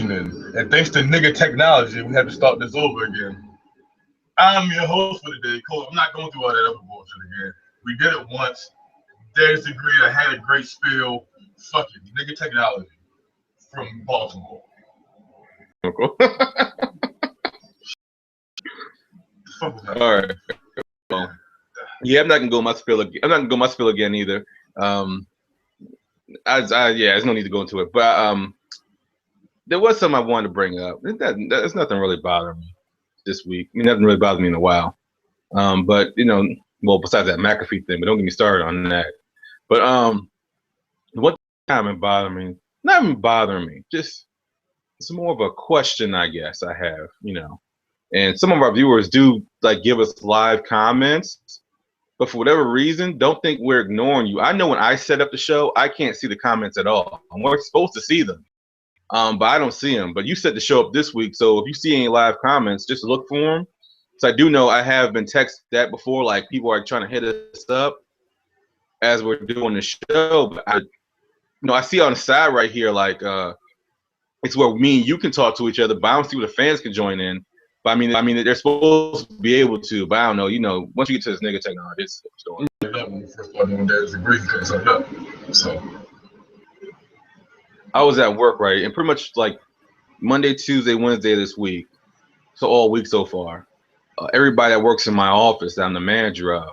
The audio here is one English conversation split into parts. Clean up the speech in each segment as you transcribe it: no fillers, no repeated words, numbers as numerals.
evening, and thanks to nigga technology, we had to start this over again. I'm your host for today, Cole. I'm not going through all that other bullshit again. We did it once. There's degree. I had a great spiel. Fuck it, nigga technology from Baltimore. All right. Well, yeah, I'm not gonna go my spiel again. I'm not gonna go my spiel again either. There's no need to go into it. But there was something I wanted to bring up. There's nothing really bothering me this week. I mean, nothing really bothered me in a while. But well, besides that McAfee thing, but don't get me started on that. But what kind of bothering me? Not even bothering me. Just it's more of a question, I guess. I have, and some of our viewers do like give us live comments, but for whatever reason, don't think we're ignoring you. I know when I set up the show, I can't see the comments at all. We're supposed to see them, but I don't see them. But you set the show up this week, so if you see any live comments, just look for them. So I do know I have been texted that before, like people are trying to hit us up as we're doing the show. But I see on the side right here, like it's where me and you can talk to each other, but I don't see where the fans can join in. But I mean, they're supposed to be able to, but I don't know. Once you get to this nigga technology, it's going. When we first started doing that, degree because of that. So I was at work, right, and pretty much like Monday, Tuesday, Wednesday this week, so all week so far. Everybody that works in my office that I'm the manager of,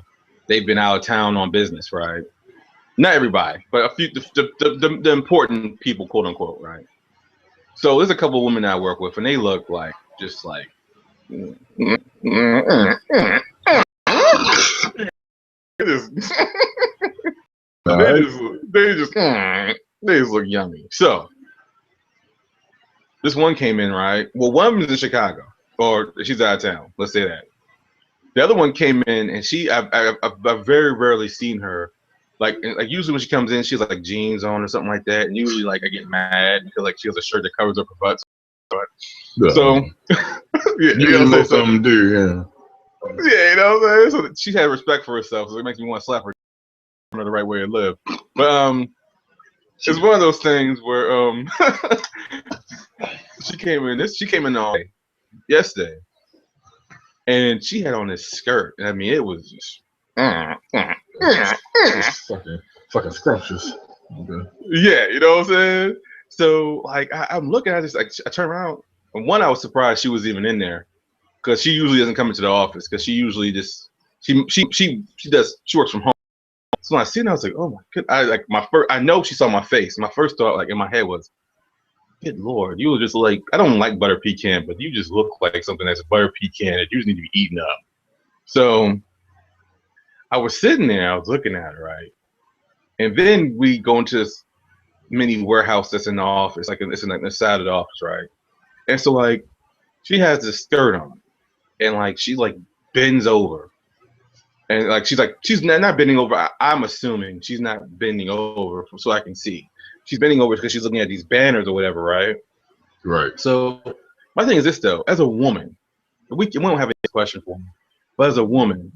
they've been out of town on business, right? Not everybody, but a few, the important people, quote unquote, right? So there's a couple of women that I work with, and they look like just like. They just look yummy. So this one came in, right? Well, one of them is in Chicago, or she's out of town. Let's say that. The other one came in, and I've very rarely seen her. Like usually when she comes in, she has like jeans on or something like that, and usually like I get mad because like she has a shirt that covers up her butt. So you know something do, yeah. Yeah, what I'm saying? So she had respect for herself, so it makes me want to slap her the right way to live. But it's one of those things where she came in all day yesterday, and she had on this skirt. I mean, it was just fucking scrumptious. Okay. Yeah, you know what I'm saying? So like I'm looking at this, like I turn around, and one I was surprised she was even in there, because she usually doesn't come into the office, because she usually just she works from home. So when I seen her, I was like, oh my god! I know she saw my face. My first thought, like in my head, was, good lord, you were just like, I don't like butter pecan, but you just look like something that's a butter pecan that you just need to be eaten up. So I was sitting there, I was looking at her, right, and then we go into this mini warehouse that's in the office, like it's in like the side of the office, right, and so like she has this skirt on, and like she like bends over. And like she's not bending over. I'm assuming she's not bending over so I can see. She's bending over because she's looking at these banners or whatever, right? Right. So my thing is this though: as a woman, we don't have any question for me, but as a woman,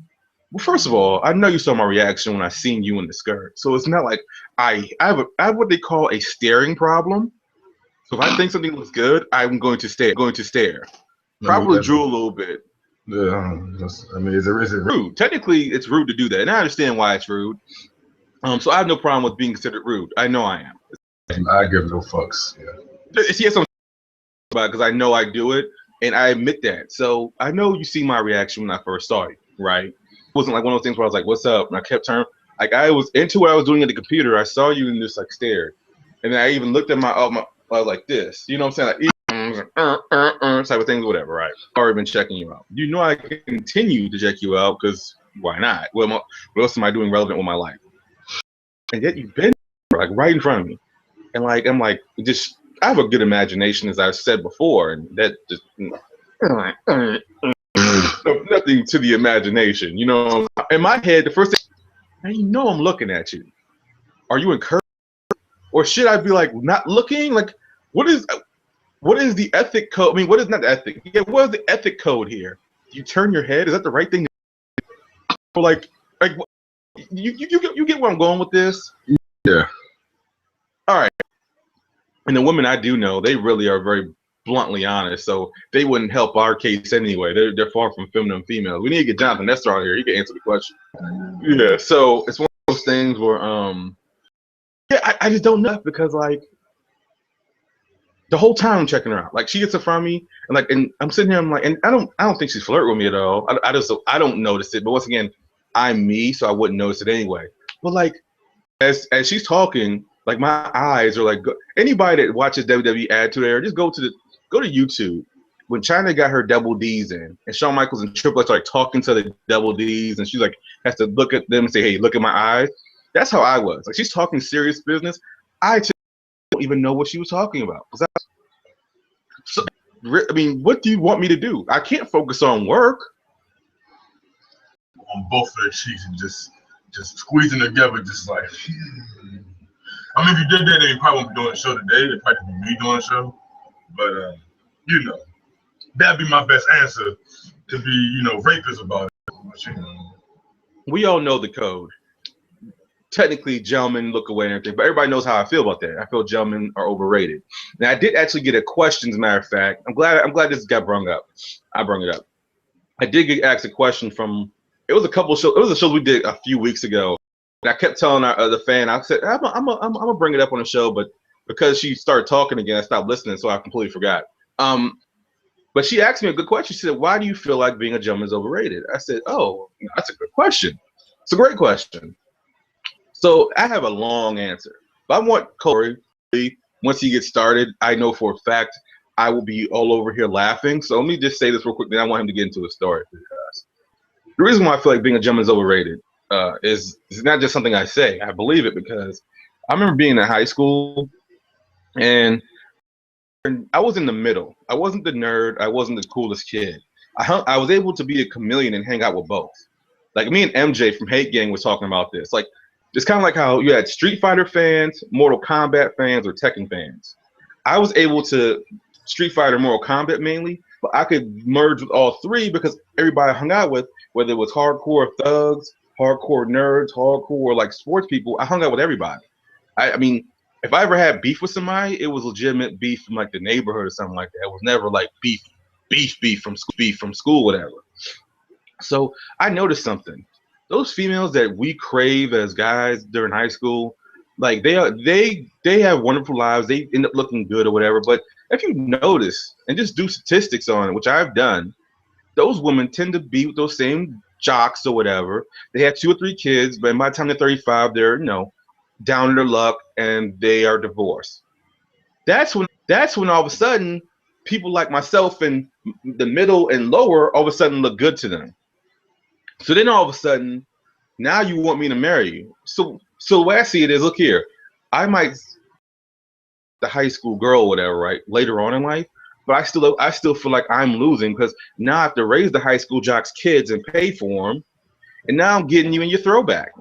well, first of all, I know you saw my reaction when I seen you in the skirt. So it's not like I have what they call a staring problem. So if I think something looks good, I'm going to stare. Probably drool a little bit. Yeah, I mean, is it rude? Technically, it's rude to do that, and I understand why it's rude. So I have no problem with being considered rude. I know I am. I give no fucks. Yeah. She has some about because I know I do it, and I admit that. So I know you see my reaction when I first saw you, right? It wasn't like one of those things where I was like, "What's up?" and I kept turning. Like I was into what I was doing at the computer. I saw you and just like stared, and then I even looked at I was like this. You know what I'm saying? Like, type of things, whatever, right? I've already been checking you out. You know I can continue to check you out because why not? What else am I doing relevant with my life? And yet you've been like right in front of me, and like I'm like just I have a good imagination, as I've said before, and that just nothing to the imagination, you know. In my head, the first thing, man, you know, I'm looking at you. Are you encouraged, or should I be like not looking? Like what is the ethic code? I mean, what is not the ethic? Yeah, what is the ethic code here? You turn your head. Is that the right thing? Or like you get where I'm going with this? Yeah. All right. And the women I do know, they really are very bluntly honest. So they wouldn't help our case anyway. They're far from feminine females. We need to get Jonathan Nestor out here. He can answer the question. Yeah. So it's one of those things where yeah, I just don't know because like the whole time I'm checking her out. Like she gets in front of me and I'm sitting here, I'm like, and I don't think she's flirting with me at all. I don't notice it. But once again, I'm me, so I wouldn't notice it anyway. But like as she's talking, like my eyes are like anybody that watches WWE Attitude Era, just go to YouTube. When China got her double D's in, and Shawn Michaels and Triple H are like talking to the double D's, and she's like has to look at them and say, "Hey, look at my eyes." That's how I was. Like she's talking serious business. I just don't even know what she was talking about. So, I mean, what do you want me to do? I can't focus on work. On both of their cheeks and just squeezing together, just like. I mean, if you did that, then you probably won't be doing the show today. It'd probably be me doing the show. But you know, that'd be my best answer to be, rapist about it. But, we all know the code. Technically, gentlemen look away and everything, but everybody knows how I feel about that. I feel gentlemen are overrated. Now, I did actually get a question, as a matter of fact. I'm glad this got brought up. I brought it up. I did get asked a question from. It was a couple of shows. It was a show we did a few weeks ago, and I kept telling the fan. I said I'm gonna bring it up on the show, but because she started talking again, I stopped listening, so I completely forgot. But she asked me a good question. She said, "Why do you feel like being a gentleman is overrated?" I said, "Oh, that's a good question. It's a great question." So I have a long answer, but I want Corey, once he gets started, I know for a fact I will be all over here laughing. So let me just say this real quick, then I want him to get into his story. The reason why I feel like being a gentleman is overrated is not just something I say. I believe it because I remember being in high school and I was in the middle. I wasn't the nerd. I wasn't the coolest kid. I was able to be a chameleon and hang out with both. Like me and MJ from Hate Gang was talking about this. Like, it's kind of like how you had Street Fighter fans, Mortal Kombat fans, or Tekken fans. I was able to Street Fighter, Mortal Kombat mainly, but I could merge with all three because everybody I hung out with, whether it was hardcore thugs, hardcore nerds, hardcore like sports people, I hung out with everybody. I mean, if I ever had beef with somebody, it was legitimate beef from like the neighborhood or something like that. It was never like beef from school, whatever. So I noticed something. Those females that we crave as guys during high school, like they have wonderful lives. They end up looking good or whatever. But if you notice and just do statistics on it, which I've done, those women tend to be with those same jocks or whatever. They have 2 or 3 kids, but by the time they're 35, they're down in their luck and they are divorced. That's when all of a sudden people like myself in the middle and lower all of a sudden look good to them. So then all of a sudden, now you want me to marry you. So the way I see it is, look here, I might the high school girl or whatever, right, later on in life, but I still feel like I'm losing because now I have to raise the high school jocks' kids and pay for them, and now I'm getting you in your throwback.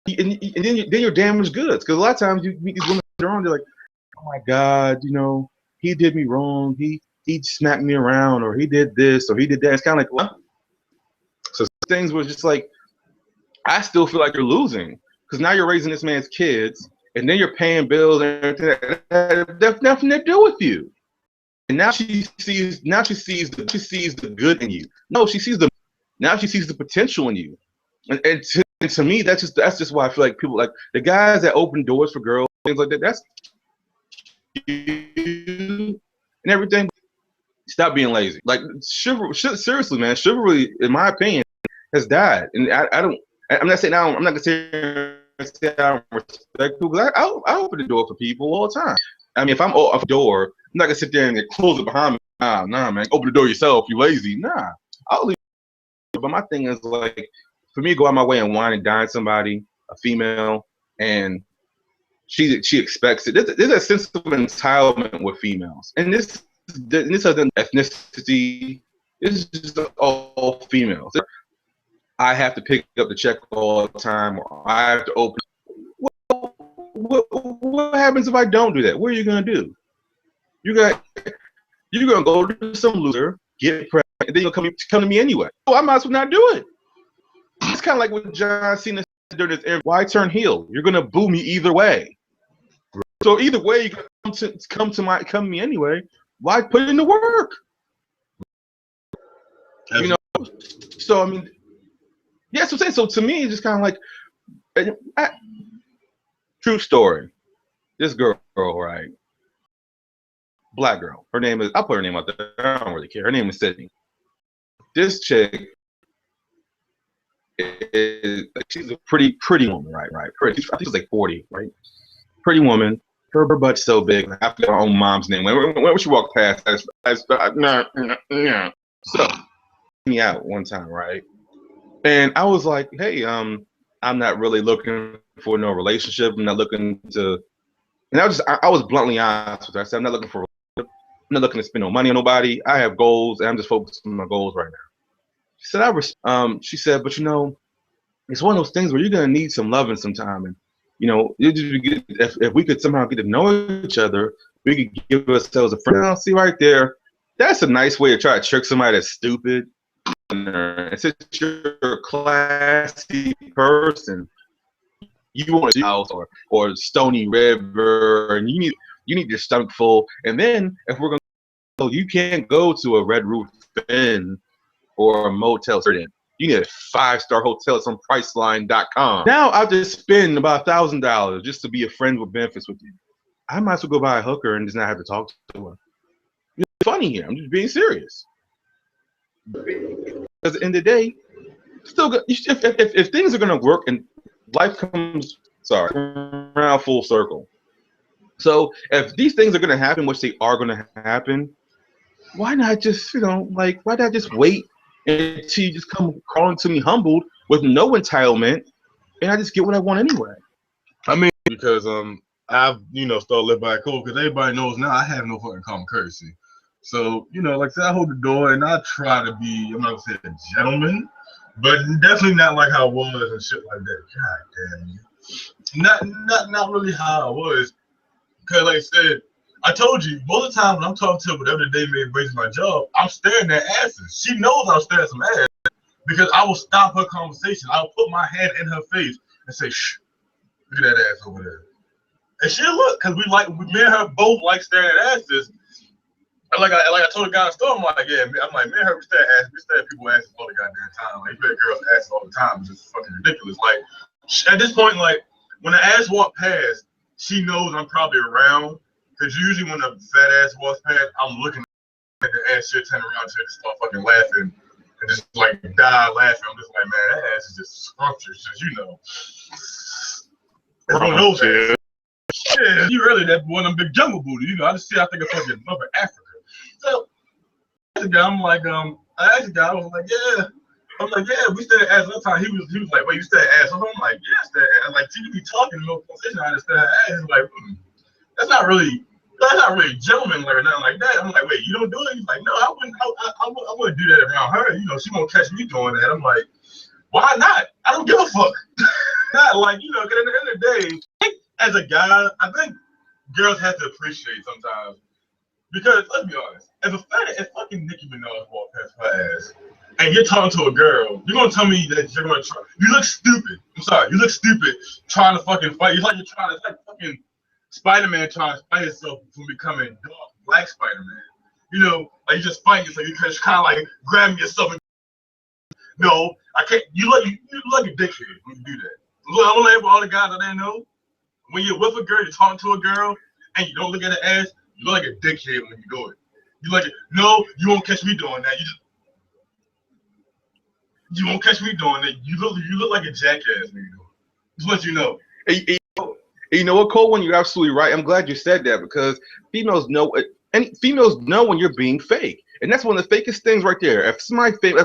And then you're damaged goods because a lot of times you meet these women later on, they're like, oh my God, he did me wrong. He smacked me around, or he did this, or he did that. It's kind of like, what? So things were just like, I still feel like you're losing because now you're raising this man's kids, and then you're paying bills and everything that have nothing to do with you. And now she sees the good in you. No, she sees the potential in you. And to me, that's just why I feel like people like the guys that open doors for girls, things like that. That's and everything. Stop being lazy. Like seriously, man, chivalry, in my opinion, has died. And I'm not saying I'm not gonna say I don't respect people because I open the door for people all the time. I mean, if I'm off the door, I'm not gonna sit there and close it behind me. Nah, man, open the door yourself. You lazy? Nah, I'll leave. But my thing is like, for me to go out my way and wine and dine somebody, a female, and she expects it. There's a sense of entitlement with females, and this isn't ethnicity. This is just all females. I have to pick up the check all the time, or I have to open. What happens if I don't do that? What are you gonna do? You're gonna go to some loser, get pregnant, and then you'll come to me anyway. So I might as well not do it. It's kind of like what John Cena said during this. Why turn heel? You're gonna boo me either way. So either way, you come to me anyway. why put in the work? You know, so I mean, yeah. So I'm saying, so to me, it's just kind of like, true story. This girl, right? Black girl. Her name is. I'll put her name out there. I don't really care. Her name is Sydney. This chick is. She's a pretty woman, right? Pretty. I think she's like 40, right? Pretty woman. Her butt's so big. I forget her own mom's name. When she walked past, so me out one time, right? And I was like, hey, I'm not really looking for no relationship. I'm not looking to. And I was bluntly honest with her. I said, I'm not looking for. I'm not looking to spend no money on nobody. I have goals, and I'm just focused on my goals right now. She said, she said, but you know, it's one of those things where you're gonna need some loving sometime, and you know, if we could somehow get to know each other, we could give ourselves a friend. Now, see right there, that's a nice way to try to trick somebody that's stupid. And since you're a classy person, you want a house or Stony River, and you need your stomach full. And then if we're gonna go, you can't go to a Red Roof Inn or a Motel 6. You need a 5-star hotel at some Priceline.com. Now I'll just spend about $1,000 just to be a friend with benefits with you. I might as well go buy a hooker and just not have to talk to her. It's funny here. I'm just being serious. Because at the end of the day, still good. If things are gonna work and life comes around full circle. So if these things are gonna happen, which they are gonna happen, why not just why not just wait until you just come crawling to me humbled with no entitlement, and I just get what I want anyway. I mean, because I've started living by code because everybody knows now I have no fucking common courtesy. So like I said, I hold the door and I try to be, I'm not gonna say a gentleman, but definitely not like how I was and shit like that. God damn you. Not really how I was. Because like I said, I told you, most of the time when I'm talking to her, whatever the day may raise my job, I'm staring at asses. She knows I'm staring at some ass because I will stop her conversation. I'll put my hand in her face and say, shh, look at that ass over there. And she'll look, because me and her both like staring at asses. Like I told the guy in the store, I'm like, me and her, we stare at people's asses all the goddamn time. Like, we stare at girls' asses all the time. It's just fucking ridiculous. Like, at this point, like, when the ass walk past, she knows I'm probably around. Because usually when the fat ass walks past, I'm looking at the ass, she'll turn around, she'll just start fucking laughing. And just, like, die laughing. I'm just like, man, that ass is just scrumptious, as you know. It's one of those asses. Yeah, you really that one of them big jungle booty. I just see, I think of fucking Mother Africa. So I asked the guy, I was like, yeah. I'm like, yeah, we stay at ass all the time. He was like, wait, you stay at ass? I'm like, yeah, I stay at ass. I'm like, you be talking in no conversation, I understand ass. He's like, that's not really gentlemanly or nothing like that. I'm like, wait, you don't do it? He's like, no, I wouldn't do that around her. She won't catch me doing that. I'm like, why not? I don't give a fuck. Not like, because at the end of the day, as a guy, I think girls have to appreciate sometimes. Because let's be honest, if fucking Nicki Minaj walked past her ass and you're talking to a girl, you're gonna tell me that you're gonna try. You look stupid. I'm sorry, you look stupid trying to fucking fight. It's like fucking Spider-Man trying to fight himself from becoming dark black Spider-Man. Like you just fighting, so you just kind of like grabbing yourself. And, no, I can't. You look like a dickhead when you do that. Look, I'm gonna let all the guys that they know. When you're with a girl, you're talking to a girl, and you don't look at her ass. You look like a dickhead when you do it. No, you won't catch me doing that. You won't catch me doing that. You look like a jackass when you do it. Just let you know. You know what, Cole? When you're absolutely right. I'm glad you said that because females know when you're being fake, and that's one of the fakest things right there. If somebody fake,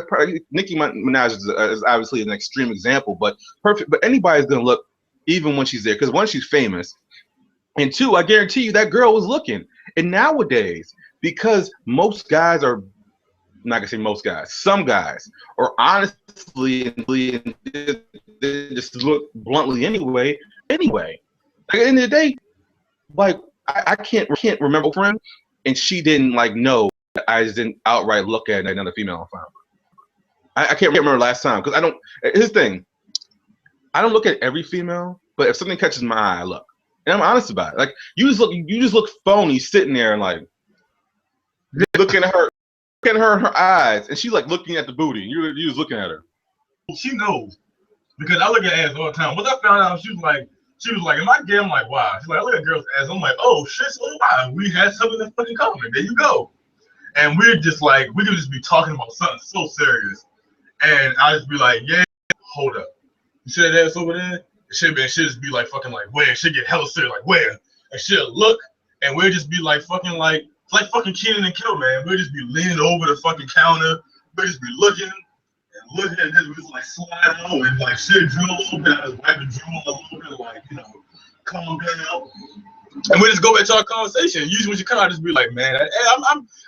Nicki Minaj is obviously an extreme example, but perfect. But anybody's gonna look even when she's there because one, she's famous. And two, I guarantee you that girl was looking. And nowadays, because most guys are, I'm not gonna say most guys, some guys are honestly they just look bluntly anyway. Like at the end of the day, like I can't remember a friend, and she didn't know that I just didn't outright look at another female on fire. I can't remember last time because I don't. Here's the thing, I don't look at every female, but if something catches my eye, I look. And I'm honest about it. Like you just look phony sitting there and like, looking at her in her eyes, and she's like looking at the booty. You was looking at her. She knows because I look at ass all the time. Once I found out, she was like, am I gay? I'm like, wow. She's like, I look at girls' ass. I'm like, oh shit, so wow, we had something in fucking common. There you go. And we're just like, we could just be talking about something so serious, and I just be like, yeah, hold up, you see that ass over there? She'll just be like fucking like where? She'll get hella serious like where? And she'll look, and we'll just be like fucking like fucking Kenan and Kel, man. We'll just be leaning over the fucking counter. We'll just be looking and looking at this. We just like slide on and like shit drill a little bit. I just wipe the drill a little bit, like calm down. And we just go back to our conversation. Usually when you come out, just be like, man, hey,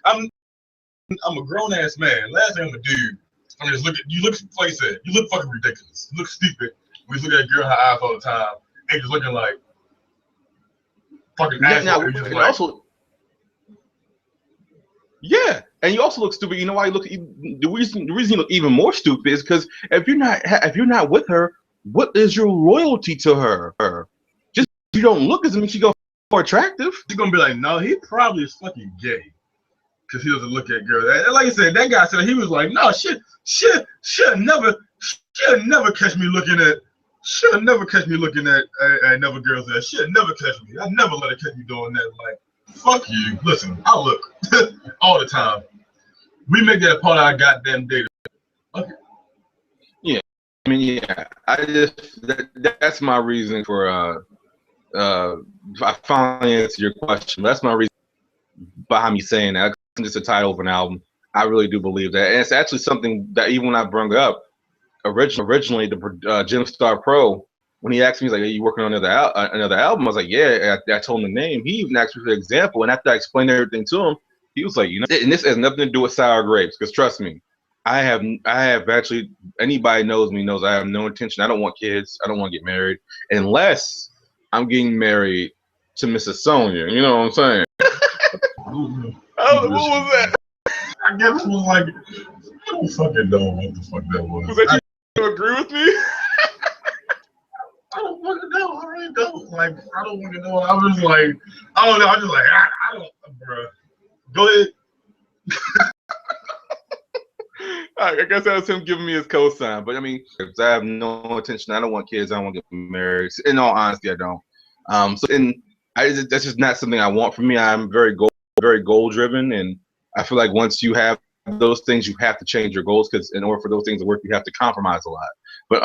I'm a grown ass man. Last thing I'm a dude. I mean, just look at you. Look like I said, you look fucking ridiculous. You look stupid. We look at a girl in her eyes all the time, and just looking like fucking asshole. And also, yeah, and you also look stupid. You know why you look? The reason you look even more stupid is because if you're not with her, what is your loyalty to her? Just if you don't look doesn't mean she's more attractive. She's gonna be like, no, he probably is fucking gay. Because he doesn't look at girls. And like I said, that guy said he was like, no, she'll never catch me looking at another girl's ass. She'll never catch me. I never let her catch me doing that. Like, fuck you. Listen, I look all the time. We make that part of our goddamn data. Okay. Yeah, I mean, yeah. That's my reason for I finally answered your question. That's my reason behind me saying that. Just a title of an album. I really do believe that, and it's actually something that even when I brought up originally, the Jim Star Pro, when he asked me, he's like, "Are you working on another album?" I was like, "Yeah." I told him the name. He even asked me for an example, and after I explained everything to him, he was like, and this has nothing to do with sour grapes, because trust me, I have actually, anybody knows me knows I have no intention. I don't want kids. I don't want to get married unless I'm getting married to Mrs. Sonia. You know what I'm saying? What was that? I guess it was like, I don't fucking know what the fuck that was. Was that you agree with me? I don't fucking know. I really don't. Like, I don't fucking know. I was like, I don't know. I'm just like, I don't, bro. Go ahead. I guess that was him giving me his cosign. But I mean, I have no intention. I don't want kids. I don't want to get married. In all honesty, I don't. That's just not something I want for me. I'm very goal driven, and I feel like once you have those things, you have to change your goals, because in order for those things to work, you have to compromise a lot. But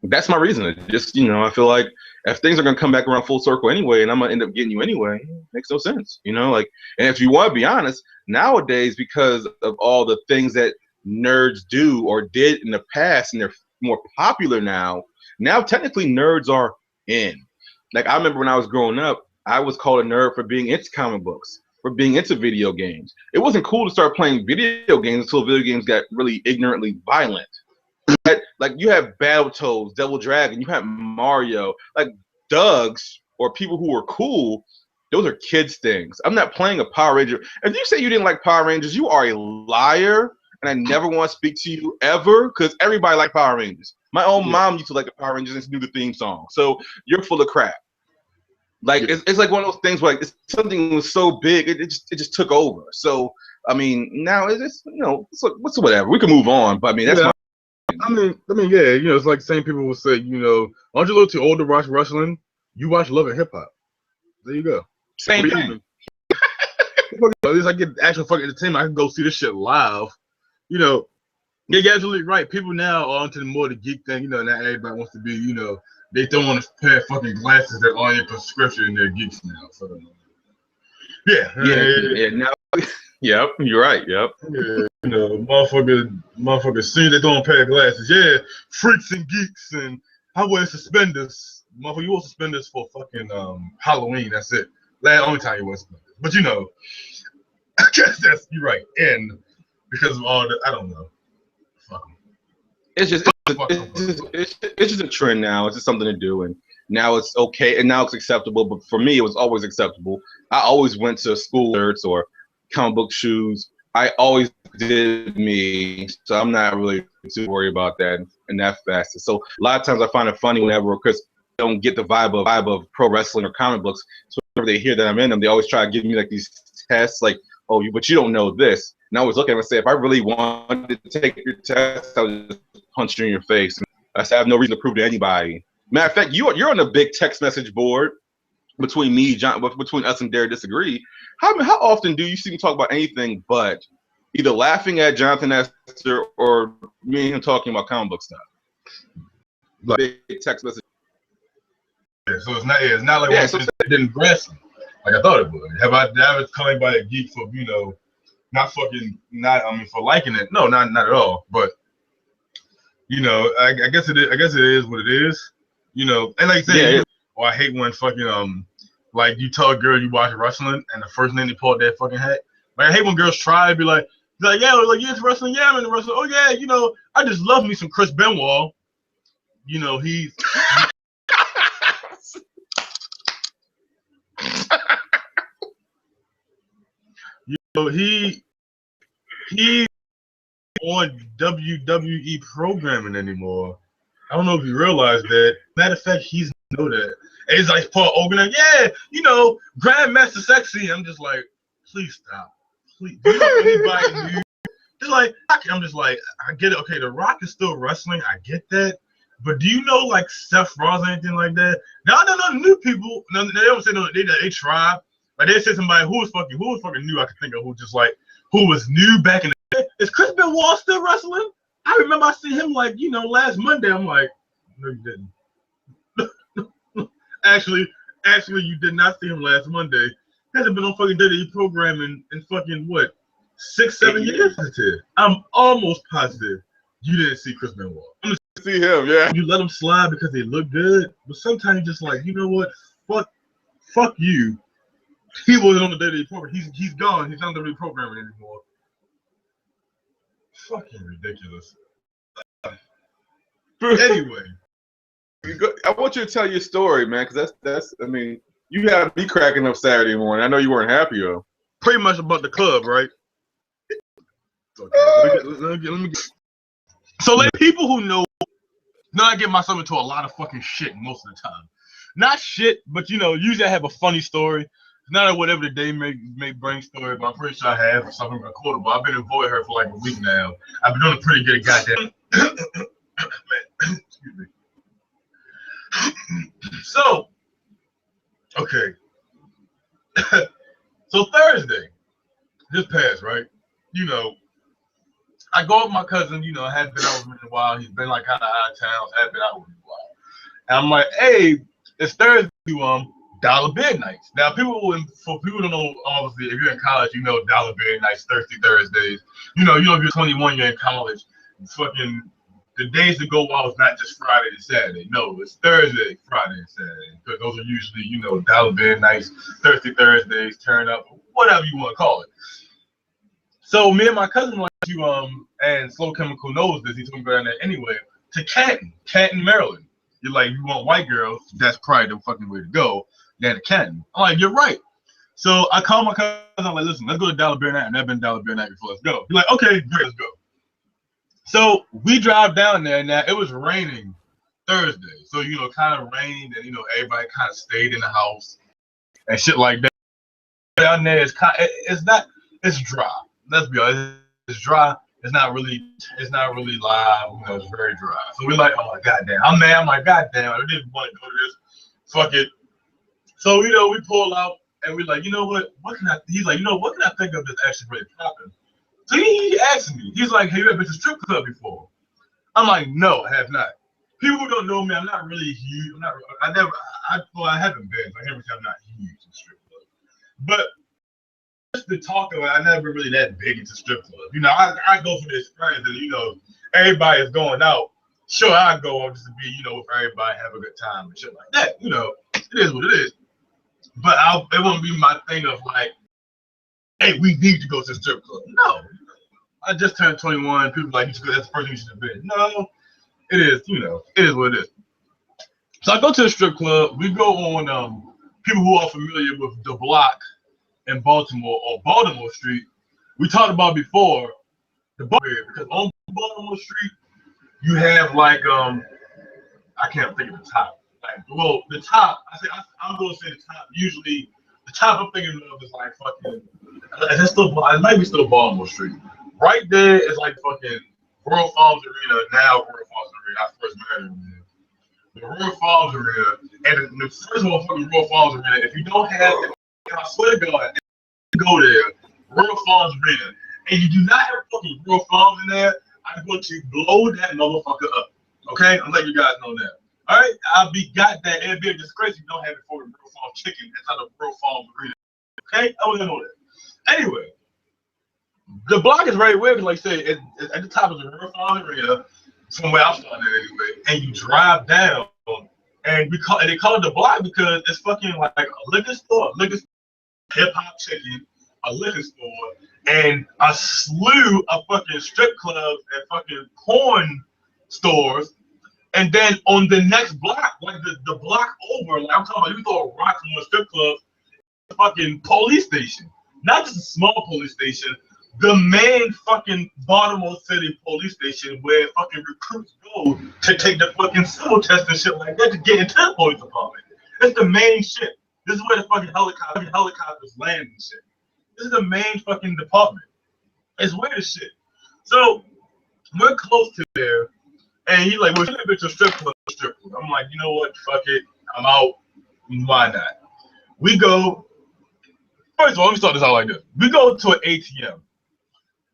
that's my reason. It just, I feel like if things are gonna come back around full circle anyway, and I'm gonna end up getting you anyway, it makes no sense. And if you want to be honest, nowadays, because of all the things that nerds do or did in the past, and they're more popular now technically nerds are in. Like, I remember when I was growing up, I was called a nerd for being into comic books, for being into video games. It wasn't cool to start playing video games until video games got really ignorantly violent. Like, you have Battletoads, Double Dragon, you have Mario, like Dougs, or people who are cool. Those are kids' things. I'm not playing a Power Ranger. If you say you didn't like Power Rangers, you are a liar, and I never want to speak to you ever, because everybody liked Power Rangers. My own mom used to like the Power Rangers and knew the theme song. So you're full of crap. Like, it's like one of those things where, like, something was so big, it just took over. So I mean, now it's what's whatever. We can move on. But I mean, that's my. I mean, yeah, it's like the same people will say, aren't you a little too old to watch wrestling? You watch Love and Hip Hop. There you go. Same thing. At least I get actual fucking entertainment. I can go see this shit live. Yeah, you're absolutely right. People now are onto the geek thing. Now everybody wants to be, they throw on a pair of fucking glasses that are on your prescription, and they're geeks now. So, yeah. Now, yep, you're right. Yep. Yeah, motherfucker, see they throwing a pair of glasses. Yeah, freaks and geeks, and I wear suspenders. Motherfucker, you wear suspenders for fucking Halloween. That's it. Only time you wear suspenders. But I guess you're right. And because of all the, I don't know. Fuck them. It's just a trend now. It's just something to do, and now it's okay, and now it's acceptable. But for me, it was always acceptable. I always went to school shirts or comic book shoes. I always did me, so I'm not really too worried about that and that fast. So a lot of times I find it funny whenever Chris don't get the vibe of pro wrestling or comic books. So whenever they hear that I'm in them, they always try to give me like these tests, like, oh, but you don't know this. And I was looking at him and say, if I really wanted to take your test, I would just punch you in your face. And I said, I have no reason to prove to anybody. Matter of fact, you're on the big text message board between me, John, between us and Dare Disagree. How often do you see me talk about anything but either laughing at Jonathan Esther or me and him talking about comic book stuff? Like big text message. Yeah, so it's not like it didn't impress me like I thought it would. Have I ever called anybody a geek for for liking it? No, not at all. But I guess it is. I guess it is what it is. And like I said, I hate when fucking like you tell a girl you watch wrestling and the first thing they pull out their fucking hat. Like I hate when girls try to be like yeah, like you into wrestling? Yeah, I'm into wrestling. Oh yeah, I just love me some Chris Benoit. He's he's on WWE programming anymore. I don't know if you realize that. Matter of fact, he's know that. And it's like Paul Hogan, Grandmaster Sexy. I'm just like, please stop. Please. Do you know anybody new? It's like, I'm just like, I get it. Okay, The Rock is still wrestling. I get that. But do you know like Seth Rollins or anything like that? No, new people. No, they don't say no. They try. Like they said somebody who was fucking new. I could think of who was new back in the day. Is Chris Benoit still wrestling? I remember I seen him last Monday. I'm like, no, you didn't. actually, you did not see him last Monday. He hasn't been on fucking WWE programming in fucking what, 6-7 years? I'm almost positive you didn't see Chris Benoit. I'm just see him, yeah. You let him slide because they look good, but sometimes you're just like, you know what? Fuck you. He wasn't on the WWE program. He's gone. He's not on the WWE programming anymore. Fucking ridiculous. Anyway, I want you to tell your story, man, because that's. I mean, you had me cracking up Saturday morning. I know you weren't happy though. Pretty much about the club, right? Okay, let me get. So, like, people who know, I get myself into a lot of fucking shit most of the time. Not shit, but usually I have a funny story. It's not whatever the day may bring story, but I'm pretty sure I have something recordable. I've been avoiding her for like a week now. I've been doing a pretty good goddamn. Excuse me. So, okay. So Thursday, just passed, right? I go with my cousin, I hadn't been out with him in a while. He's been like kind of out of town, so I hadn't been out with him in a while. And I'm like, hey, it's Thursday, Dollar Beer Nights. Now, for people who don't know, obviously, if you're in college, Dollar Beer Nights, Thirsty Thursdays. If you're 21, you're in college. Fucking the days that go wild is not just Friday and Saturday. No, it's Thursday, Friday, and Saturday. Because those are usually, Dollar Beer Nights, Thirsty Thursdays, Turn Up, whatever you want to call it. So me and my cousin and Slow Chemical knows this. He told me to go down there anyway to Canton, Maryland. You're like, you want white girls? That's probably the fucking way to go. Down to Canton. I'm like, you're right. So I called my cousin. I'm like, listen, let's go to Dollar Beer Night. I've never been to Dollar Beer Night before. Let's go. He's like, okay, great, let's go. So we drive down there. Now it was raining Thursday, so kind of rained, and everybody kind of stayed in the house and shit like that. Down there it's dry. Let's be honest, it's dry. It's not really live. It's very dry. So we're like, oh my goddamn. I'm mad. I'm like, goddamn, I didn't want to go to this. Fuck it. So we pull out and we're like, what can I? He's like, what can I think of that's actually really popping? So he asked me. He's like, have you ever been to strip club before? I'm like, no, I have not. People who don't know me, I'm not really huge. I haven't been. So I never say I'm not huge in strip club. But just the talk of it, I never really that big into strip club. I go for the experience, and everybody is going out. Sure, I go out just to be, with everybody, have a good time and shit like that. It is what it is. But it won't be my thing of like, hey, we need to go to the strip club. No, I just turned 21. People like, that's the first thing you should have been. No, it is, it is what it is. So I go to the strip club. We go on people who are familiar with the block in Baltimore or Baltimore Street. We talked about before the bar because on Baltimore Street you have like I can't think of the top. The top. I'm gonna say the top. Usually The top I'm thinking of is like fucking. It's still, it might be still Baltimore Street. Right there is like fucking Royal Farms Arena, now Royal Farms Arena. I first married Arena. The Royal Farms Arena, and the first one fucking Royal Farms Arena. If you don't have, I swear to God, go there, Royal Farms Arena, and you do not have fucking Royal Farms in there, I'm going to blow that motherfucker up. Okay, I'm letting you guys know that. All right, I'll be goddamn. It'd be a disgrace if you don't have it for the Royal Farms chicken inside of Royal Farms Arena. Okay, I want to know that. Anyway, the block is very weird. Like I said, at the top of the Royal Farms Arena, from where I'm starting anyway, and you drive down, and they call it the block because it's fucking like a liquor store, hip hop chicken, a liquor store, and a slew of fucking strip clubs and fucking porn stores. And then on the next block, like the block over, like I'm talking about, you throw a rock from a strip club, fucking police station. Not just a small police station, the main fucking Baltimore City police station where fucking recruits go to take the fucking civil test and shit like that to get into the police department. It's the main shit. This is where the fucking helicopters land and shit. This is the main fucking department. It's weird as shit. So we're close to there, and he's like, "Well, you bitch a strip club, I'm like, you know what? Fuck it. I'm out. Why not? We go. First of all, let me start this out like this. We go to an ATM.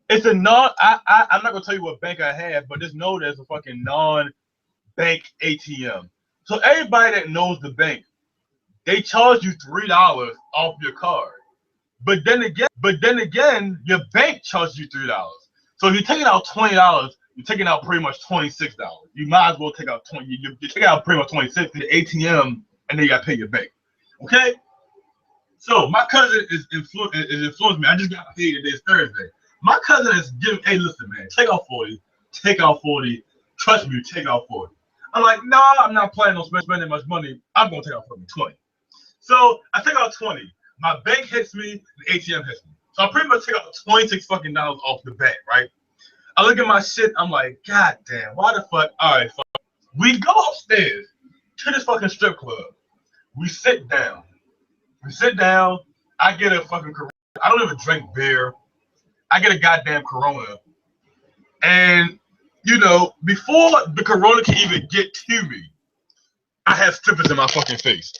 It's a non. I'm not gonna tell you what bank I have, but just know there's a fucking non-bank ATM. So everybody that knows the bank, they charge you $3 off your card. But then again, your bank charges you $3. So if you're taking out $20, you're taking out pretty much $26. You might as well take out 20. You're taking out pretty much 26 in the ATM, and then you gotta pay your bank. Okay. So my cousin is influenced me. I just got paid today's Thursday. My cousin is giving, hey, listen, man, take out 40, take out 40. Trust me, take out 40. I'm like, no, I'm not planning on spending much money. I'm gonna take out 20. So I take out 20. My bank hits me, the ATM hits me. So I pretty much take out 26 fucking dollars off the bank, right? I look at my shit, I'm like, God damn, why the fuck? All right, fuck. We go upstairs to this fucking strip club. We sit down. I get a fucking Corona. I don't even drink beer. I get a goddamn Corona. And, you know, before the Corona can even get to me, I have strippers in my fucking face.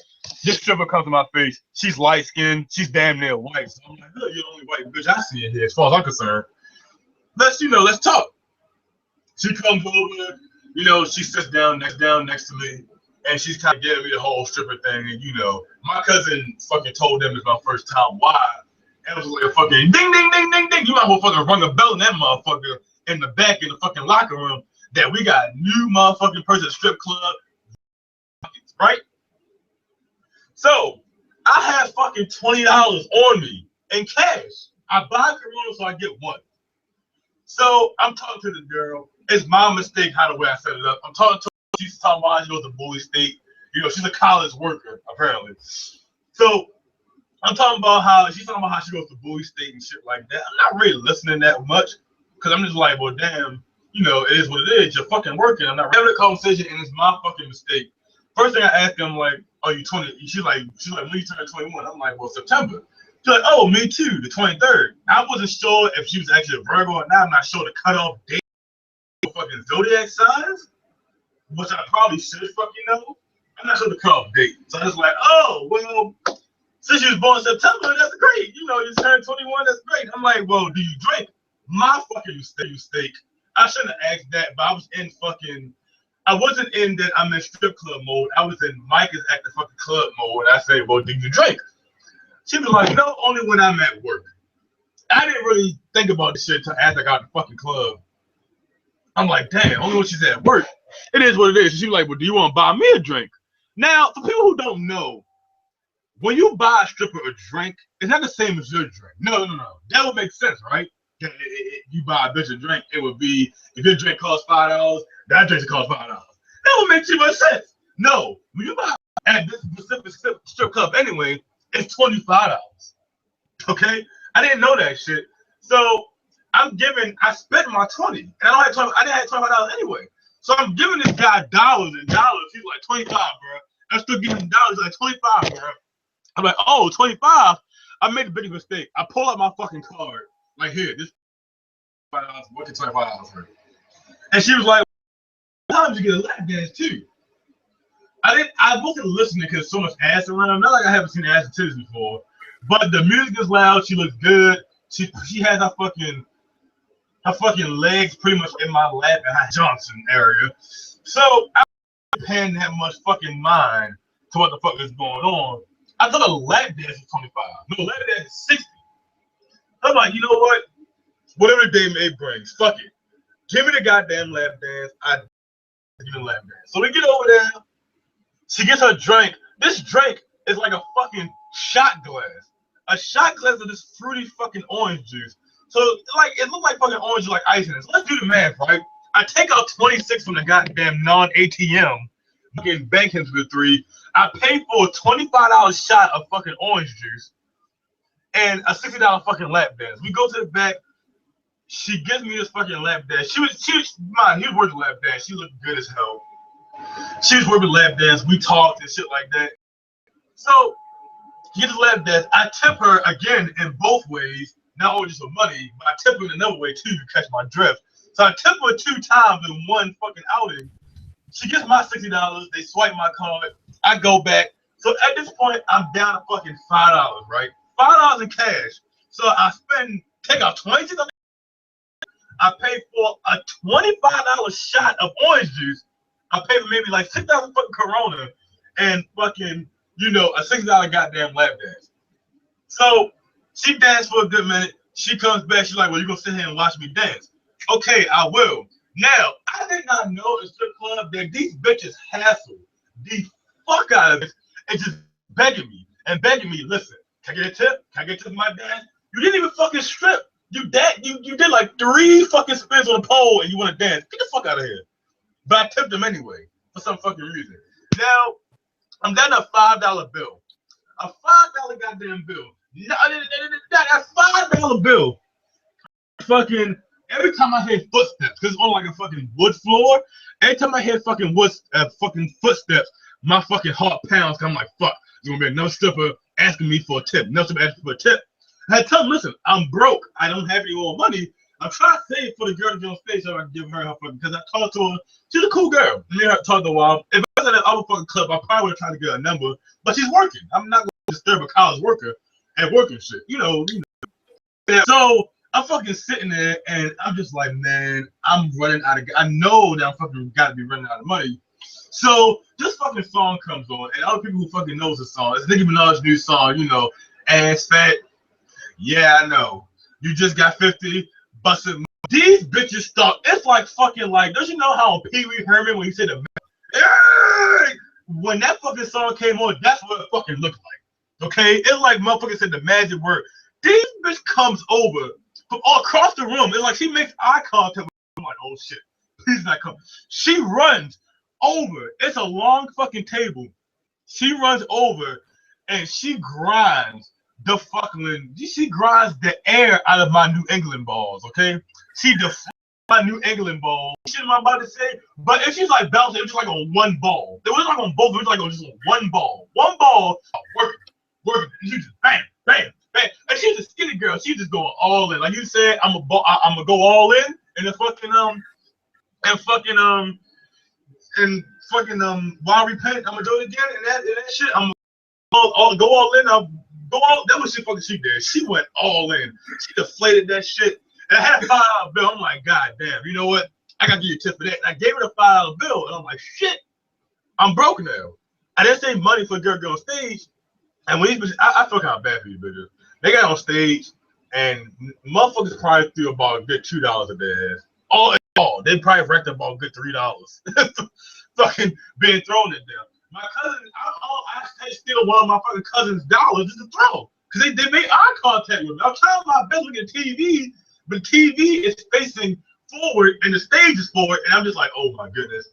This stripper comes to my face. She's light skinned. She's damn near white. So I'm like, look, you're the only white bitch I see in here, as far as I'm concerned. Let's talk. She comes over, you know, she sits down next to me, and she's kind of giving me the whole stripper thing. And, you know, my cousin fucking told them it's my first time. Why? And it was like a fucking ding, ding, ding, ding, ding. You might well fucking rung a bell in that motherfucker in the back in the fucking locker room that we got a new motherfucking person strip club, right? So I have fucking $20 on me in cash. I buy Corona so I get one. So I'm talking to the girl. It's my mistake how the way I set it up. I'm talking to her. She's talking about how she goes to Bowie State. You know, she's a college worker, apparently. So I'm talking about how she's talking about how she goes to Bowie State and shit like that. I'm not really listening that much because I'm just like, well, damn, you know, it is what it is. You're fucking working. I'm not having a conversation, and it's my fucking mistake. First thing I asked him, like, are you 20? She's like, when you turn 21? I'm like, well, September. She's like, oh, me too, the 23rd. I wasn't sure if she was actually a Virgo or not. I'm not sure the cutoff date for fucking zodiac signs, which I probably should fucking know. I'm not sure the cutoff date. So I was like, oh, well, since you was born in September, that's great. You know, you turned 21, that's great. I'm like, well, do you drink? My fucking mistake. I shouldn't have asked that, but I wasn't in that I'm in strip club mode. I was in Mike is at the fucking club mode. I say, well, do you drink? She was like, no, only when I'm at work. I didn't really think about this shit until after I got the fucking club. I'm like, damn, only when she's at work. It is what it is. She was like, well, do you want to buy me a drink? Now, for people who don't know, when you buy a stripper a drink, it's not the same as your drink. No. That would make sense, right? You buy a bitch a drink, it would be, if your drink costs $5, that drink costs $5. That would make too much sense. No, when you buy at this specific strip club anyway, it's $25. Okay? I didn't know that shit. So I spent my 20, and I didn't have $25 anyway. So I'm giving this guy dollars and dollars. He's like, 25, bro. I'm still giving him dollars, like 25, bro. I'm like, oh, 25. I made a big mistake. I pull out my fucking card. Like, here, this $5. What can $25 for? And she was like, how did you get a lap dance too? I wasn't listening because so much ass around. Not like I haven't seen ass and titties before. But the music is loud. She looks good. She has her fucking legs pretty much in my lap and her Johnson area. So I wasn't paying that much fucking mind to what the fuck is going on. I thought a lap dance was 25. No, lap dance is 60. I'm like, you know what? Whatever the day may bring, fuck it. Give me the goddamn lap dance. I give me the lap dance. So we get over there. She gets her drink. This drink is like a fucking shot glass. A shot glass of this fruity fucking orange juice. So like it looked like fucking orange like ice in it. So let's do the math, right? I take out 26 from the goddamn non-ATM, fucking bank into the 3. I pay for a $25 shot of fucking orange juice and a $60 fucking lap dance. We go to the back. She gives me this fucking lap dance. He was working lap dance. She looked good as hell. She was working lap dance. We talked and shit like that. So she gets a lap dance. I tip her again in both ways. Not only just for money, but I tip her in another way too to catch my drift. So I tip her 2 times in one fucking outing. She gets my $60. They swipe my card. I go back. So at this point, I'm down to fucking $5, right? $5 in cash. So I take out 26. I pay for a $25 shot of orange juice. I pay for maybe like 6,000 fucking Corona and fucking, a $60 goddamn lap dance. So she danced for a good minute. She comes back. She's like, well, you're going to sit here and watch me dance. Okay, I will. Now, I did not know in strip club that these bitches hassle the fuck out of this and just begging me, listen, can I get a tip? Can I get a tip for my dance? You didn't even fucking strip. You did like 3 fucking spins on the pole and you want to dance. Get the fuck out of here. But I tipped them anyway for some fucking reason. Now, I'm down to a $5 bill. A $5 goddamn bill. That $5 bill. Fucking every time I hear footsteps, because it's on like a fucking wood floor. Every time I hear fucking footsteps, my fucking heart pounds. I'm like, fuck. There's gonna be another stripper asking me for a tip. Another stripper asking for a tip. I tell them, listen, I'm broke. I don't have any more money. I'm trying to save for the girl to be on stage so I can give her fucking, because I talked to her. She's a cool girl. Me and her talked a while. If I was at that other fucking club, I probably would have tried to get a number, but she's working. I'm not going to disturb a college worker at working shit. Yeah, so I'm fucking sitting there and I'm just like, man, I'm running out of, I know that I'm fucking got to be running out of money. So this fucking song comes on, and other people who fucking knows the song, it's Nicki Minaj's new song, ass fat. Yeah, I know. You just got 50, busted. These bitches start. It's like fucking like. Don't you know how Pee Wee Herman when he said the when that fucking song came on, that's what it fucking looked like. Okay, it's like motherfucker said the magic word. These bitch comes over from all across the room. It's like she makes eye contact. I'm like, oh shit, please not come. She runs over. It's a long fucking table. She runs over and she grinds she grinds the air out of my New England balls, okay? She deflates my New England balls. Shit I'm about to say, but if she's like bouncing, it was like on one ball. It was like on both, it was like on just one ball. One ball, working. And she just bam, bam, bam. And she's a skinny girl. She's just going all in. Like you said, I'm gonna go all in and the fucking while I repent, I'm gonna do it again and that shit. I'm gonna go all in. That was she did. She went all in. She deflated that shit. And I had a $5 bill. I'm like, God damn, you know what? I gotta give you a tip for that. And I gave her the $5 bill, and I'm like, shit, I'm broke now. I didn't say money for a girl to go on stage. And when these bitches, I feel kind of bad for you bitches. They got on stage, and motherfuckers probably threw about a good $2 at their ass. All they probably racked up about a good $3. Fucking being thrown at them. My cousin, I steal one of my fucking cousin's dollars just to throw. Because they made eye contact with me. I'm trying my best looking at TV, but TV is facing forward and the stage is forward. And I'm just like, oh my goodness.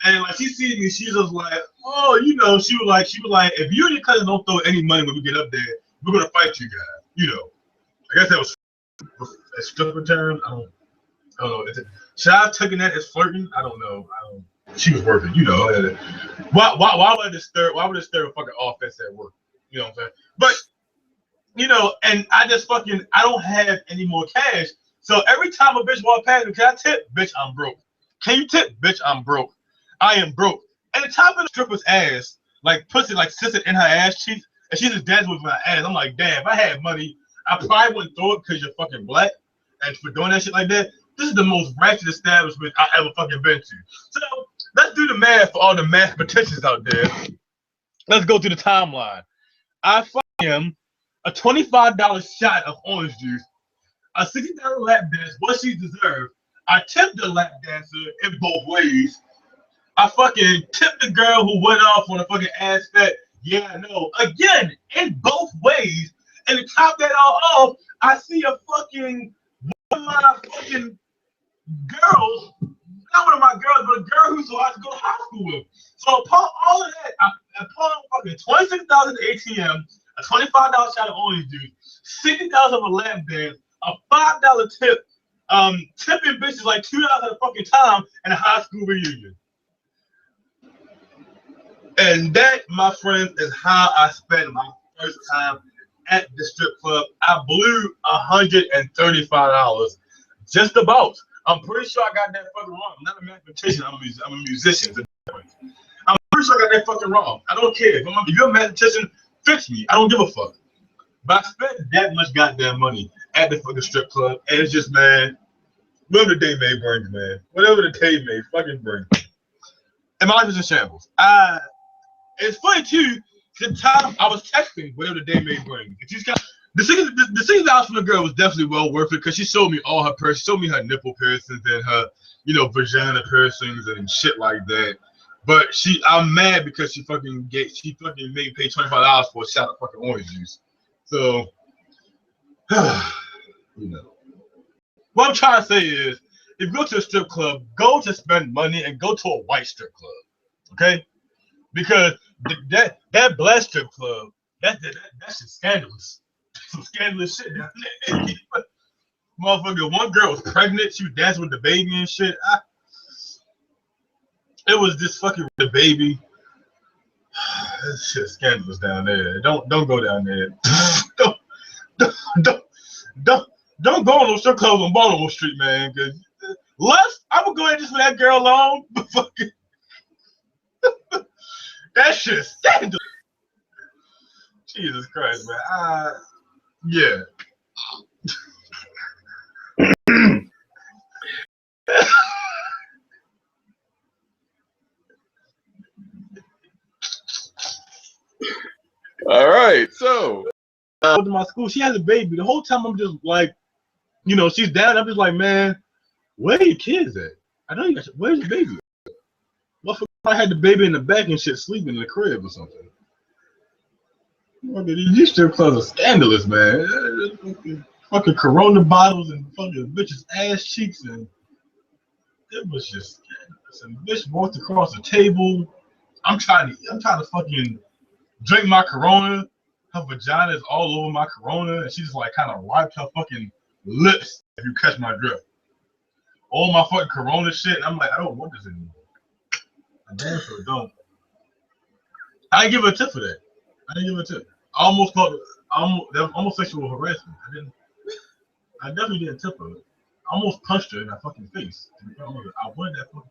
And like she sees me, she's just like, oh, she was like, if you and your cousin don't throw any money when we get up there, we're gonna fight you guys. I guess that was a stripper term. I don't know. Should I have taken that as flirting? I don't know. She was working, Why would it disturb a fucking offense at work? You know what I'm saying? But you know, and I don't have any more cash. So every time a bitch walk past me, can I tip? Bitch, I'm broke. Can you tip? Bitch, I'm broke. I am broke. And the top of the stripper's ass, like pussy, like sits it in her ass cheeks, and she just dances with my ass. I'm like, damn, if I had money, I probably wouldn't throw it because you're fucking black. And for doing that shit like that, this is the most ratchet establishment I ever fucking been to. So let's do the math for all the mathematicians out there. Let's go through the timeline. I fucking a $25 shot of orange juice, a $60 lap dance, what she deserved. I tipped the lap dancer in both ways. I fucking tipped the girl who went off on a fucking ass fat. Yeah, I know. Again, in both ways. And to top that all off, I see a fucking one of my fucking girls, not one of my girls, but a girl who I had to go to high school with. So upon all of that, I pawned fucking $26 at the ATM, a $25 shot of orange juice, $60 of a lap dance, a $5 tip, tipping bitches like $2 at a fucking time, and a high school reunion. And that, my friends, is how I spent my first time at the strip club. I blew $135, just about. I'm pretty sure I got that fucking wrong. I'm not a mathematician. I'm a musician. I'm pretty sure I got that fucking wrong. I don't care. If you're a mathematician, fix me. I don't give a fuck. But I spent that much goddamn money at the fucking strip club, and it's just, man, whatever the day may bring, man. Whatever the day may fucking bring. And my life is in shambles. It's funny too. The time I was texting, whatever the day may bring. The $60 from the girl was definitely well worth it because she showed me all her piercings, showed me her nipple piercings and her, vagina piercings and shit like that. But I'm mad because she fucking made me pay $25 for a shot of fucking orange juice. So, what I'm trying to say is, if you go to a strip club, go to spend money and go to a white strip club, okay? Because that black strip club, that's just scandalous. Some scandalous shit down there. Motherfucker, one girl was pregnant. She was dancing with the baby and shit. It was just fucking the baby. This shit scandalous down there. Don't go down there. don't go on those strip clubs on Baltimore Street, man. Cause I would go ahead just for that girl alone. But fucking that shit scandalous. Jesus Christ, man. Yeah. All right, so I went to my school. She has a baby. The whole time I'm just like, she's down. I'm just like, man, where are your kids at? I know you got. Where's your baby? Motherfucker, I had the baby in the back and shit, sleeping in the crib or something. These strip clubs are scandalous, man. Fucking Corona bottles and fucking bitches' ass cheeks, and it was just scandalous. And the bitch walked across the table. I'm trying to fucking drink my Corona. Her vagina is all over my Corona, and she just like kind of wiped her fucking lips. If you catch my drift, all my fucking Corona shit. And I'm like, I don't want this anymore. I damn sure don't. I didn't give her a tip for that. I didn't give her a tip. I almost thought that was almost sexual harassment. I definitely didn't tip her. I almost punched her in her fucking face. I wanted that fucking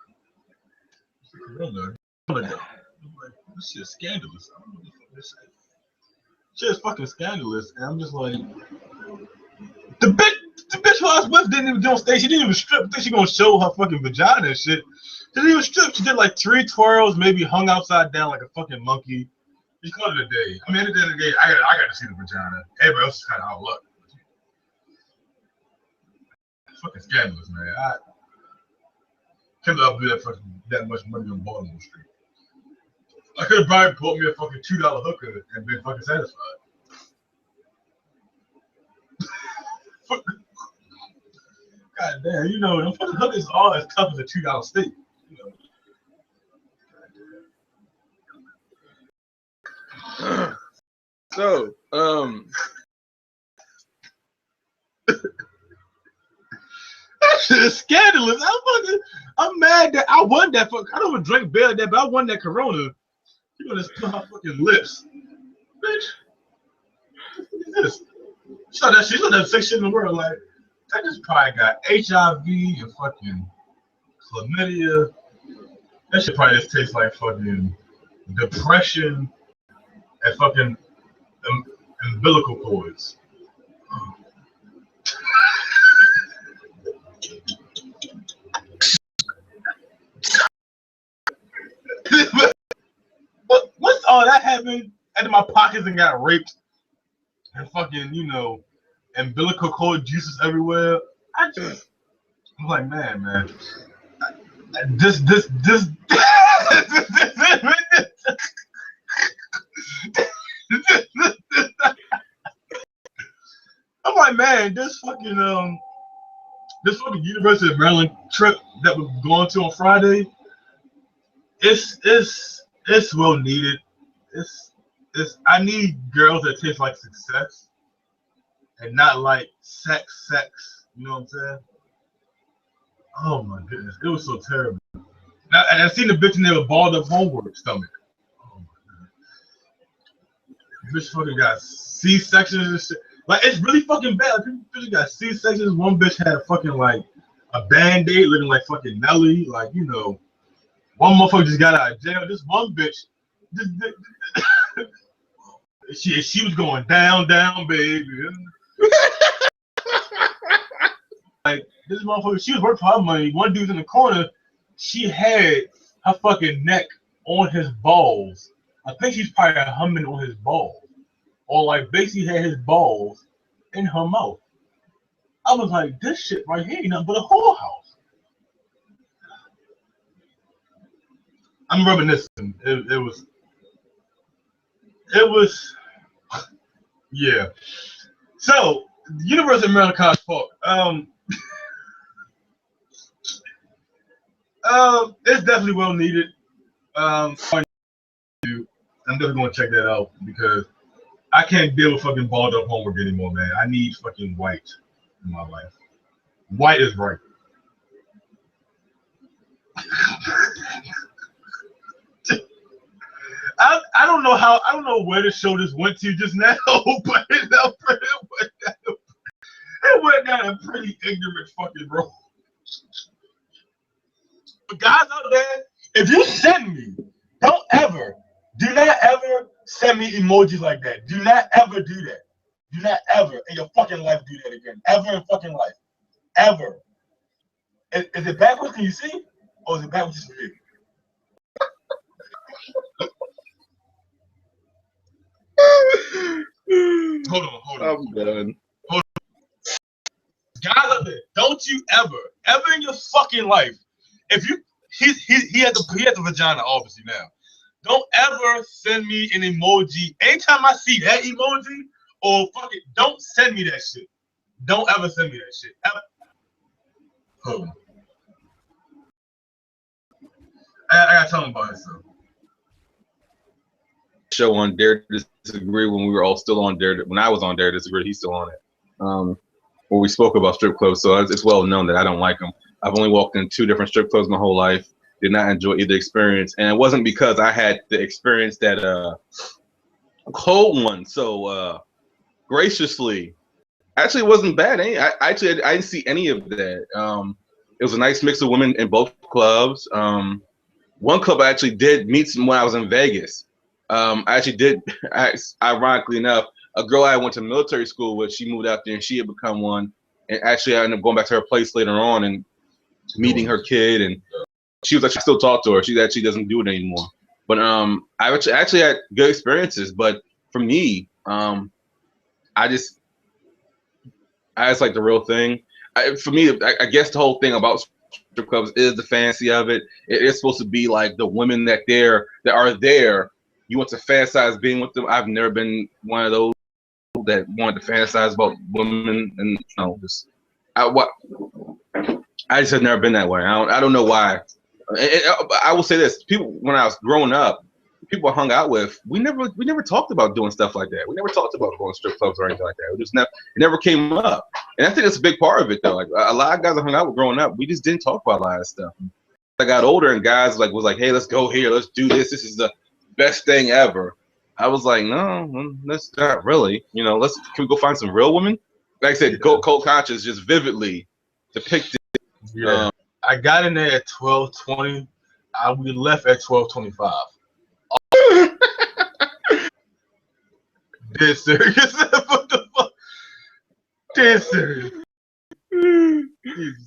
Corona. I'm like, this shit is scandalous. I don't know what the fuck this shit. Shit is fucking scandalous, and I'm just like, the bitch who I was with didn't even get on stage. She didn't even strip. I think she gonna show her fucking vagina and shit. She didn't even strip. She did like 3 twirls, maybe hung upside down like a fucking monkey. She called it a day. I mean, at the end of the day, I got to see the vagina. Everybody else is kind of out of luck. It's fucking scandalous, man. I can't let do that much money on Baltimore Street. I could have probably bought me a fucking $2 hooker and been fucking satisfied. God damn, them fucking hookers are all as tough as a $2 steak. So, that shit is scandalous. I'm mad that I won that fuck. I don't even drink beer like that, but I won that Corona. You gonna just put her fucking lips, bitch. this? She thought that sick shit in the world. Like, I just probably got HIV and fucking chlamydia. That shit probably just tastes like fucking depression and fucking umbilical cords. Once all that happened, and my pockets and got raped, and fucking, umbilical cord juices everywhere, I'm like, man, this. I'm like, man, this fucking University of Maryland trip that we're going to on Friday, it's well needed. I need girls that taste like success and not like sex. You know what I'm saying? Oh my goodness, it was so terrible. And I seen the bitch in there with balled up homework stomach. Oh my god, bitch fucking got C-sections and shit. Like, it's really fucking bad. Like, bitch got C-sections. One bitch had fucking like a Band-Aid looking like fucking Nelly. Like, one motherfucker just got out of jail. This one bitch, she was going down, baby. Like, this motherfucker, she was working for her money. One dude's in the corner. She had her fucking neck on his balls. I think she's probably humming on his balls. Or like basically had his balls in her mouth. I was like, this shit right here ain't nothing but a whorehouse. I'm reminiscing. It was, yeah. So, University of Maryland College Park. It's definitely well needed. I'm definitely gonna check that out because I can't deal with fucking balled up homework anymore, man. I need fucking white in my life. White is right. I don't know where the show just went to just now, but it went down a pretty ignorant fucking road. But guys out there, if you send me, do not ever send me emojis like that. Do not ever do that. Do not ever in your fucking life do that again. Ever in fucking life. Ever. Is it backwards? Can you see? Or is it backwards for you? Hold on. I'm done. Hold on. Guys out there, don't you ever in your fucking life, if you he has the vagina obviously now. Don't ever send me an emoji. Anytime I see that emoji, or fuck it, don't send me that shit. Don't ever send me that shit. Ever. Hold on. I gotta tell him about himself. Show on Dare to Disagree when we were all still on Dare. When I was on Dare to Disagree, he's still on it. Where we spoke about strip clubs, so it's well known that I don't like them. I've only walked in 2 different strip clubs my whole life. Did not enjoy either experience, and it wasn't because I had the experience that cold one so graciously. Actually, it wasn't bad. I didn't see any of that. It was a nice mix of women in both clubs. One club I actually did meet some when I was in Vegas. I actually did, ironically enough, a girl I went to military school with, she moved out there and she had become one. And actually, I ended up going back to her place later on and meeting her kid. And she was actually still talk to her. She actually doesn't do it anymore. But I actually had good experiences. But for me, I just like the real thing. For me, I guess the whole thing about strip clubs is the fancy of it. It is supposed to be like the women that are there. You want to fantasize being with them. I've never been one of those that wanted to fantasize about women, and I just have never been that way. I don't know why. I will say this: people, when I was growing up, people I hung out with, we never talked about doing stuff like that. We never talked about going to strip clubs or anything like that. It never came up. And I think that's a big part of it, though. Like a lot of guys I hung out with growing up, we just didn't talk about a lot of stuff. I got older and guys was like, hey, let's go here, let's do this. This is the best thing ever. I was like, no, that's not really. You know, can we go find some real women? Like I said, Cold Conscious just vividly depicted. Yeah, I got in there at 12:20. We left at 12:25. Dead serious. What the fuck? Dead serious.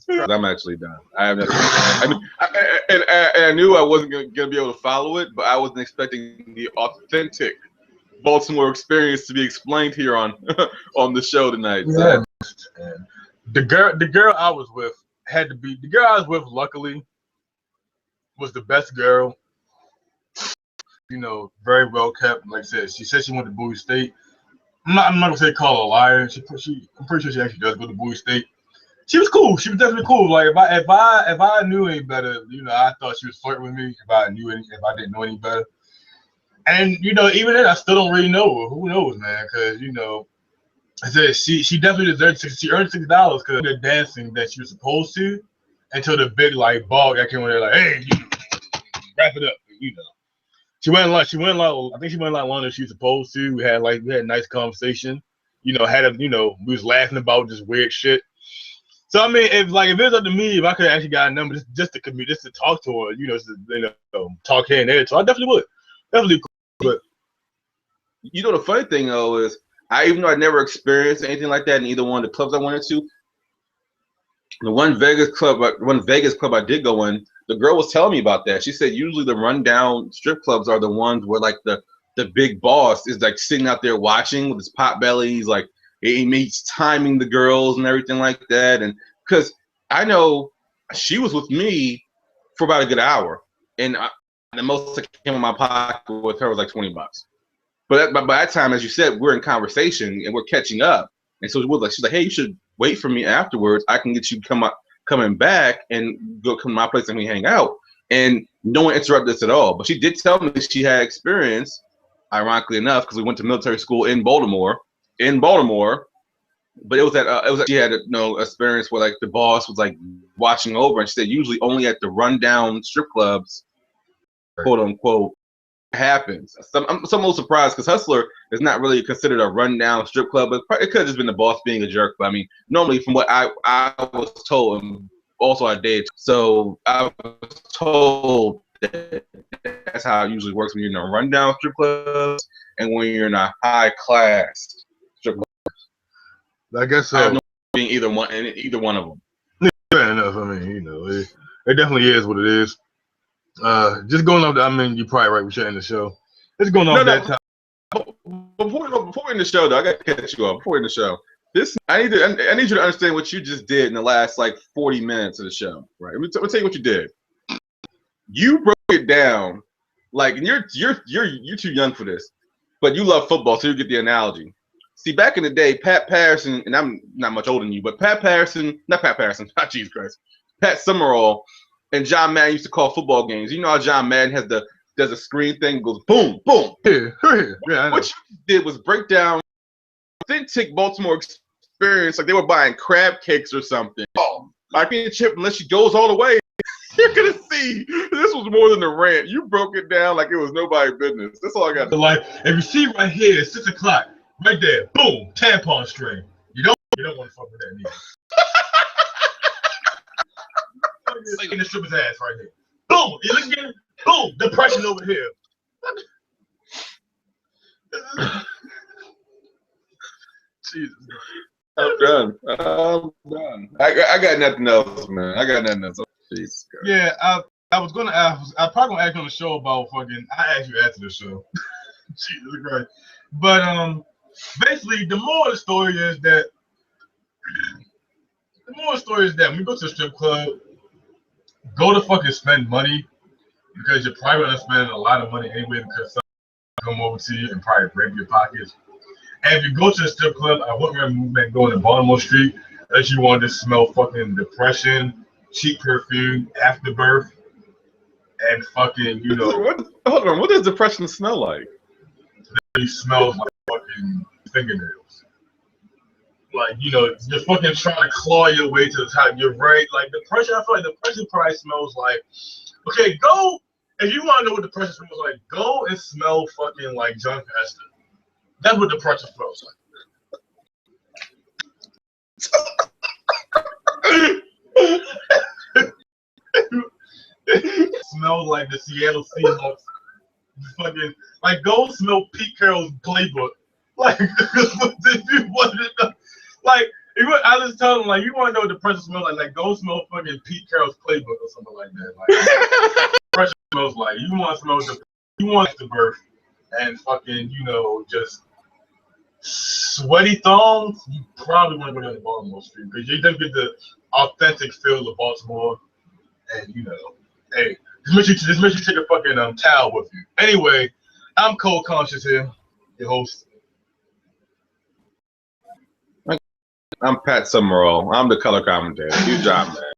I'm actually done. I have nothing. I knew I wasn't gonna be able to follow it, but I wasn't expecting the authentic Baltimore experience to be explained here on on the show tonight. Yeah. So. The girl I was with had to be the girl I was with. Luckily, was the best girl. You know, very well kept. Like I said, she said she went to Bowie State. I'm not gonna say call her a liar. I'm pretty sure she actually does go to Bowie State. She was cool. She was definitely cool. Like if I knew any better, you know, I thought she was flirting with me. If I didn't know any better, and you know, even then, I still don't really know. Who knows, man? Because you know, I said she definitely deserved she earned $6 because the dancing that she was supposed to, until the big like ball guy came in there like, hey, you wrap it up, you know. She went like I think she went like longer than she was supposed to. We had a nice conversation, you know. We was laughing about just weird shit. So I mean, if it was up to me, if I could actually got a number just to talk to her, you know, talk here and there, so I definitely would, definitely. But you know, the funny thing though is, even though I never experienced anything like that in either one of the clubs I went to, the one Vegas club I did go in, the girl was telling me about that. She said usually the rundown strip clubs are the ones where like the big boss is like sitting out there watching with his pot bellies, like he's timing the girls and everything like that. And because I know she was with me for about a good hour, and the most that came in my pocket with her was like $20. But by that time, as you said, we're in conversation and we're catching up. And so she's like, hey, you should wait for me afterwards. I can get you coming back and go come to my place and we hang out. And no one interrupted us at all. But she did tell me she had experience, ironically enough, because we went to military school in Baltimore. But it was she had experience where like the boss was like watching over, and she said usually only at the rundown strip clubs, quote unquote, happens. I'm a little surprised because Hustler is not really considered a rundown strip club, but it could have just been the boss being a jerk. But I mean, normally from what I was told, and also I did, so I was told that that's how it usually works when you're in a rundown strip club and when you're in a high class strip club. I guess so. I have no being either one of them. Fair enough. I mean, you know, it definitely is what it is. Just going off. I mean, you're probably right. We should end the show. Just going off that time. Before we end the show, though, I got to catch you up. Before we end the show, I need you to understand what you just did in the last like 40 minutes of the show. Right? Let me tell you what you did. You broke it down, like, and you're too young for this, but you love football, so you get the analogy. See, back in the day, Pat Patterson, and I'm not much older than you, but Pat Patterson, Jesus Christ, Pat Summerall and John Madden used to call football games. You know how John Madden does a screen thing, goes boom, boom. Yeah, what you did was break down authentic Baltimore experience, like they were buying crab cakes or something. Oh, like being chip, unless she goes all the way, you're gonna see this was more than a rant. You broke it down like it was nobody's business. That's all I got. Like if you see right here, it's 6 o'clock, right there, boom, tampon string. You don't want to fuck with that neither. Like in the stripper's ass right here. Boom! You look at it. Boom! Depression over here. Jesus. I'm done. I got nothing else, man. I got nothing else. Jesus God. Yeah, I was gonna ask. I probably gonna ask on the show about fucking. I asked you after the show. Jesus Christ. But basically, the moral of the story is that when you go to a strip club, go to fucking spend money because you're probably gonna spend a lot of money anyway because someone come over to you and probably break your pockets. And if you go to a strip club, I wouldn't recommend going to Baltimore Street unless you want to smell fucking depression, cheap perfume, afterbirth, and fucking, you know. Hold on, what does depression smell like? It smells like fucking fingernails. Like, you know, you're fucking trying to claw your way to the top. You're right. Like, depression, I feel like depression probably smells like, okay, go if you want to know what depression smells like, go and smell fucking like John Pastor. That's what depression smells like. Smells like the Seattle Seahawks. Fucking like go smell Pete Carroll's playbook. Like if you want to know, like I just tell them like you want to know what depression smells like go smell fucking Pete Carroll's playbook or something like that. Like depression smells like you want to smell the birth and fucking just sweaty thongs. You probably want to go down to Baltimore Street because you don't get the authentic feel of Baltimore. And hey, just make sure you take a fucking towel with you. Anyway, I'm Cold Conscious here, your host. I'm Pat Summerall. I'm the color commentator. You job, man.